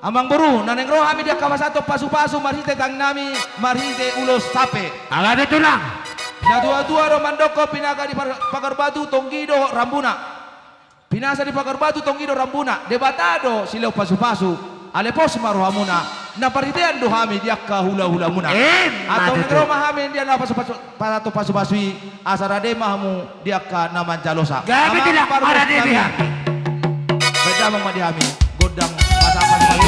Amang buru, naneng roh kami dia kawasato pasu-pasu marhite tang nami marhite ulos sape. Agad itu lang. Na dua-dua ro mandoko pinaga di pagar batu tonggido rambuna. Pinasa di pagar batu tonggido rambuna. Debatado silau pasu-pasu. Alepos marohamuna. Na paritean do kami dia hula-hula muna. Atau negro mahamin dia na pasu-pasui asarade mahamu dia ka naman jalosa. Gabi tidak ada dia. Beda mang madihami godang pasapan